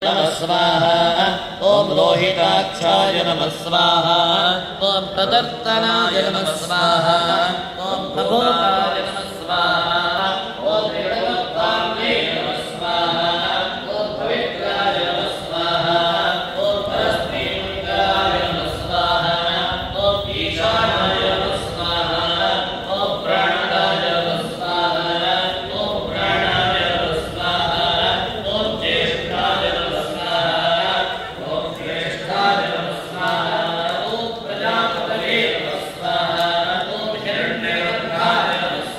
नमः स्वाहा ओम लोहिताक्षाय नमः स्वाहा ओम तदर्तनाय नमः स्वाहा ओम भगवताय नमः स्वाहा ओम वेदवत्ताम्ने नमः स्वाहा ओम पवित्राय नमः स्वाहा ओम परस्मैमुखाय नमः स्वाहा ओम ईशानाय नमः स्वाहा ओम प्राणदाय नमः स्वाहा ओम प्राणाय नमः स्वाहा ओम ज्येष्ठाय नमः स्वाहा ओम ज्येष्ठाय नमः स्वाहा ओम प्रजापतये नमः स्वाहा ओम हिरण्यगर्भाय नमः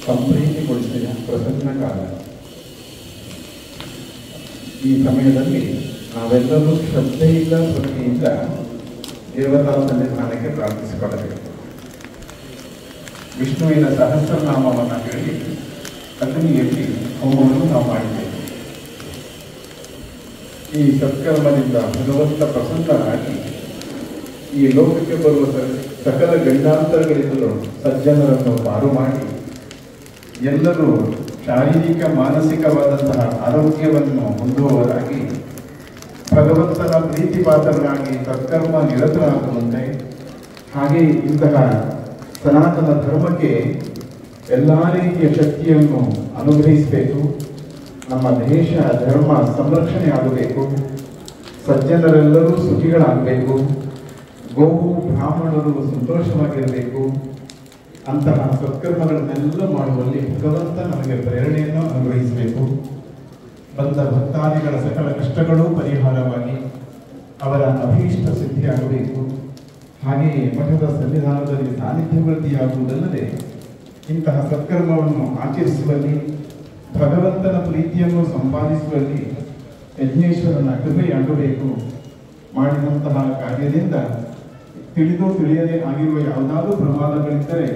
ಸಂಪ್ರೀತಿಗೊಳಿಸಿದ ಪ್ರಸನ್ನ ಕಾಲ. ಈ ಸಮಯದಲ್ಲಿ ನಾವೆಲ್ಲರೂ ಶ್ರದ್ಧೆಯಿಂದ ಭಕ್ತಿಯಿಂದ ದೇವತಾ ಸನ್ನಿಧಾನಕ್ಕೆ ಪ್ರಾರ್ಥಿಸಿಕೊಳ್ಳಬೇಕು. ವಿಷ್ಣುವಿನ ಸಹಸ್ರನಾಮವನ್ನು ಹೇಳಿ ಅಗ್ನಿಯಲ್ಲಿ ಹೋಮವನ್ನು ನಾವು ಮಾಡಿದ್ದೇವೆ. ಈ ಸತ್ಕರ್ಮದಿಂದ ಭಗವಂತ ಪ್ರಸನ್ನನಾಗಿ ಈ ಲೋಕಕ್ಕೆ ಬರುವ ಸಕಲ ಗಂಡಾಂತರಗಳಿಂದಲೂ ಸಜ್ಜನರನ್ನು ಪಾರು ಮಾಡಿ ಎಲ್ಲರೂ ಶಾರೀರಿಕ ಮಾನಸಿಕವಾದಂತಹ ಆರೋಗ್ಯವನ್ನು ಹೊಂದುವವರಾಗಿ ಭಗವಂತನ ಪ್ರೀತಿಪಾತ್ರರಾಗಿ ಸತ್ಕರ್ಮ ನಿರತರಾಗುವಂತೆ, ಹಾಗೆ ಇಂತಹ ಸನಾತನ ಧರ್ಮಕ್ಕೆ ಎಲ್ಲ ರೀತಿಯ ಶಕ್ತಿಯನ್ನು ಅನುಗ್ರಹಿಸಬೇಕು. ನಮ್ಮ ದೇಶ ಧರ್ಮ ಸಂರಕ್ಷಣೆ ಆಗಬೇಕು, ಸಜ್ಜನರೆಲ್ಲರೂ ಸುಖಿಗಳಾಗಬೇಕು, ಗೋವು ಬ್ರಾಹ್ಮಣರು ಸಂತೋಷವಾಗಿರಬೇಕು. ಅಂತಹ ಸತ್ಕರ್ಮಗಳನ್ನೆಲ್ಲ ಮಾಡುವಲ್ಲಿ ಭಗವಂತ ನಮಗೆ ಪ್ರೇರಣೆಯನ್ನು ಅನುಗ್ರಹಿಸಬೇಕು. ಬಂದ ಭಕ್ತಾದಿಗಳ ಸಕಲ ಕಷ್ಟಗಳೂ ಪರಿಹಾರವಾಗಿ ಅವರ ಅಭೀಷ್ಟ ಸಿದ್ಧಿಯಾಗಬೇಕು. ಹಾಗೆಯೇ ಮಠದ ಸನ್ನಿಧಾನದಲ್ಲಿ ಸಾನ್ನಿಧ್ಯ ವೃದ್ಧಿಯಾಗುವುದಲ್ಲದೆ ಇಂತಹ ಸತ್ಕರ್ಮವನ್ನು ಆಚರಿಸುವಲ್ಲಿ ಭಗವಂತನ ಪ್ರೀತಿಯನ್ನು ಸಂಪಾದಿಸುವಲ್ಲಿ ಯಜ್ಞೇಶ್ವರನ ಕೃಪೆಯಾಗಬೇಕು. ಮಾಡಿದಂತಹ ಕಾರ್ಯದಿಂದ ತಿಳಿದು ತಿಳಿಯದೆ ಆಗಿರುವ ಯಾವುದಾದರೂ ಪ್ರಮಾದಗಳಿದ್ದರೆ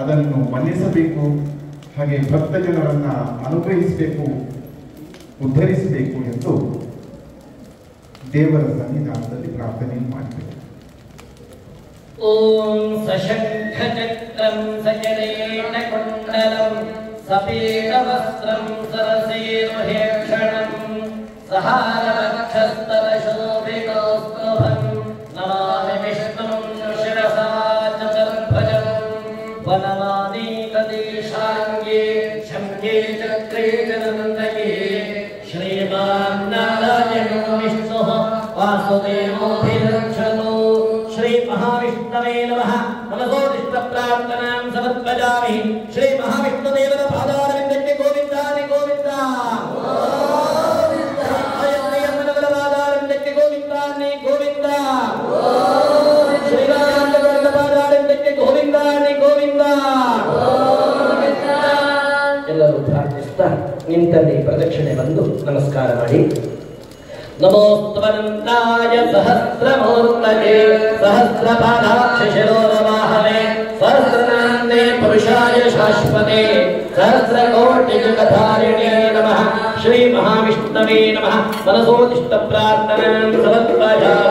ಅದನ್ನು ಮನ್ನಿಸಬೇಕು. ಹಾಗೆ ಭಕ್ತ ಜನರನ್ನ ಅನುಗ್ರಹಿಸಬೇಕು, ಉದ್ಧರಿಸಬೇಕು ಎಂದು ದೇವರ ಸನ್ನಿಧಾನದಲ್ಲಿ ಪ್ರಾರ್ಥನೆ ಮಾಡಬೇಕು. ಓಂ ಸಶಂಖಚಕ್ರಂ ಸಜನೇನ ಕುಂಡಲಂ ಸಪೀತವಸ್ತ್ರಂ ಸರಸೇರುಹೇಕ್ಷಣಂ ಸಹಾರವಕ್ಷಸ್ತರಶೋಭಿತೋಸ್ತುಭಂ ನಮಾಮಿ ವಿಷ್ಣುಂ ಶಿರಸಾ ಚತುರ್ಭುಜಂ ವನಮಾನೀಕದೇಶಾಂಗೇ ಶಂಖೇ ಚಕ್ರೇ ಚನಂದಕೇ ಶ್ರೀಮಾನ್ ನಾರಾಯಣೋ ವಿಷ್ಣುಃ ವಾಸುದೇವೋಭಿರಕ್ಷತೋ ಶ್ರೀ ಮಹಾವಿಷ್ಣವೇ ನಮಃ. ನಮಸೋದಿಷ್ಟ ಪ್ರಾರ್ಥನಾಂ ಸಮರ್ಪಯಾಮಿ. ಶ್ರೀ ಮಹಾವಿಷ್ಣುದೇವರ ಪಾದಾರವಿಂದಕ್ಕೆ ಗೋವಿಂದಾನಿ ಗೋವಿಂದ. ಅಯ್ಯಮ್ಮನವರ ಪಾದಾರವಿಂದಕ್ಕೆ ಗೋವಿಂದಾನಿ ಗೋವಿಂದ. ಶ್ರೀರಾಮಚಂದ್ರನ ಪಾದಾರವಿಂದಕ್ಕೆ ಗೋವಿಂದಾನಿ ಗೋವಿಂದ. ಎಲ್ಲರೂ ಪ್ರಾರ್ಥಿಸ್ತಾ ನಿಂತಲ್ಲಿ ಪ್ರದಕ್ಷಿಣೆ ಬಂದು ನಮಸ್ಕಾರ ಮಾಡಿ. ನಮೋಸ್ತವನಂತಾಯ ಸಹಸ್ರಮೂರ್ತಯೇ ಸಹಸ್ರಪಾದಾಕ್ಷಶಿರೋರವಾಹನೆ ಸಹಸ್ರನಾಮ್ನೇ ಪುರುಷಾಯ ಶಾಶ್ವತೆ ಸಹಸ್ರಕೋಟಿಯುಗಧಾರಿಣೇ ನಮಃ. ಶ್ರೀ ಮಹಾವಿಷ್ಣವೇ ನಮಃ. ಮನಸೋದಿಷ್ಟ ಪ್ರಾರ್ಥನಾಂ ಸಮರ್ಪಯಾಮಿ.